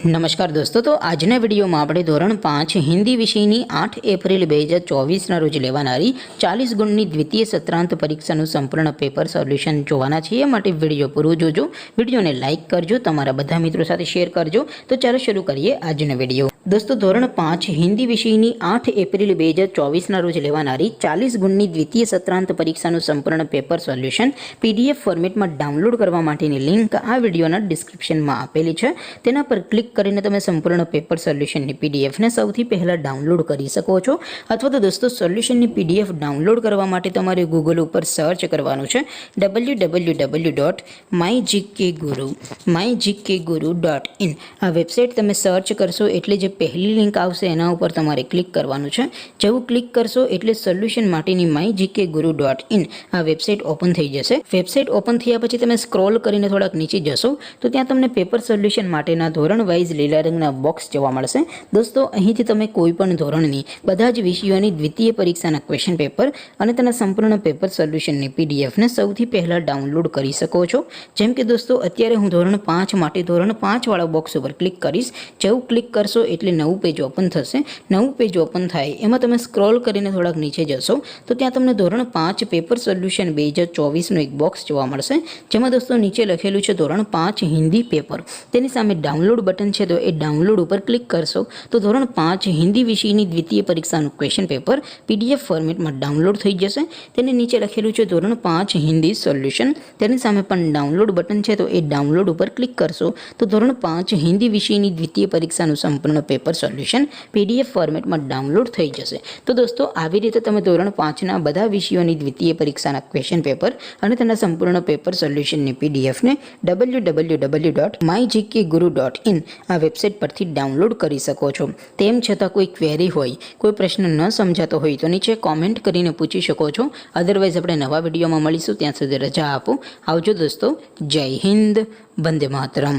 નમસ્કાર દોસ્તો, તો આજના વિડીયોમાં આપણે ધોરણ 5 હિન્દી વિષયની 8 એપ્રિલ 2024ના રોજ લેવાનારી 40 ગુણની દ્વિતીય સત્રાંત પરીક્ષાનું સંપૂર્ણ પેપર સોલ્યુશન જોવાના છીએ। માટે વિડીયો પૂરો જોજો, વિડીયોને લાઇક કરજો, તમારા બધા મિત્રો સાથે શેર કરજો। તો ચાલો શરૂ કરીએ આજનો વિડીયો। દોસ્તો, ધોરણ 5 હિન્દી વિષયની 8 એપ્રિલ 2024ના રોજ લેવાનારી 40 ગુણની દ્વિતીય સત્રાંત પરીક્ષાનું સંપૂર્ણ પેપર સોલ્યુશન PDF ફોર્મેટમાં ડાઉનલોડ કરવા માટેની લિંક આ વિડીયોના ડિસ્ક્રિપ્શનમાં આપેલી છે। તેના પર ક્લિક કરીને તમે સંપૂર્ણ પેપર સોલ્યુશનની PDF ને સૌથી પહેલાં ડાઉનલોડ કરી શકો છો। અથવા તો દોસ્તો, સોલ્યુશનની PDF ડાઉનલોડ કરવા માટે તમારે ગૂગલ ઉપર સર્ચ કરવાનું છે www.mygkguru.in। આ વેબસાઇટ તમે સર્ચ કરશો એટલે જે પહેલી લિંક આવશે એના ઉપર તમારે ક્લિક કરવાનું છે। જેવું ક્લિક કરશો એટલે સોલ્યુશન માટેની mygkguru.in આ વેબસાઇટ ઓપન થઈ જશે। વેબસાઇટ ઓપન થયા પછી તમે સ્ક્રોલ કરીને થોડાક નીચે જશો તો ત્યાં તમને પેપર સોલ્યુશન માટેના ધોરણ વાઇઝ લીલા રંગના બોક્સ જોવા મળશે। દોસ્તો, અહીંથી તમે કોઈ પણ ધોરણની બધા જ વિષયોની દ્વિતીય પરીક્ષાના ક્વેશ્ચન પેપર અને તેના સંપૂર્ણ પેપર સોલ્યુશનની PDF ને સૌથી પહેલાં ડાઉનલોડ કરી શકો છો। જેમ કે દોસ્તો, અત્યારે હું ધોરણ 5 માટે ધોરણ 5 વાળા બોક્સ ઉપર ક્લિક કરીશ। જેવું ક્લિક કરશો એટલે નવું પેજ ઓપન થશે। નવું પેજ ઓપન થાય એમાં તમે સ્ક્રોલ કરીને થોડાક નીચે જશો તો ત્યાં તમને ધોરણ 5 પેપર સોલ્યુશન 2024નું એક બોક્સ જોવા મળશે, જેમાં દોસ્તો નીચે લખેલું છે ધોરણ 5 હિન્દી પેપર। તેની સામે ડાઉનલોડ બટન છે, તો એ ડાઉનલોડ ઉપર ક્લિક કરશો તો ધોરણ 5 હિન્દી વિષયની દ્વિતીય પરીક્ષાનું ક્વેશ્ચન પેપર PDF ફોર્મેટમાં ડાઉનલોડ થઈ જશે। તેની નીચે લખેલું છે ધોરણ 5 હિન્દી સોલ્યુશન, તેની સામે પણ ડાઉનલોડ બટન છે, તો એ ડાઉનલોડ ઉપર ક્લિક કરશો તો ધોરણ 5 હિન્દી વિષયની દ્વિતીય પરીક્ષાનું સંપૂર્ણ પેપર સોલ્યુશન PDF ફોર્મેટમાં ડાઉનલોડ થઈ જશે। તો દોસ્તો, આવી રીતે તમે ધોરણ 5ના બધા વિષયોની દ્વિતીય પરીક્ષાના ક્વેશ્ચન પેપર અને તેના સંપૂર્ણ પેપર સોલ્યુશનની PDF ને www.mygkguru.in આ વેબસાઇટ પરથી ડાઉનલોડ કરી શકો છો। તેમ છતાં કોઈ ક્વેરી હોય, કોઈ પ્રશ્ન ન સમજાતો હોય તો નીચે કોમેન્ટ કરીને પૂછી શકો છો। અધરવાઇઝ આપણે નવા વિડીયોમાં મળીશું, ત્યાં સુધી રજા આપો। આવજો દોસ્તો, જય હિન્દ, વંદે માતરમ।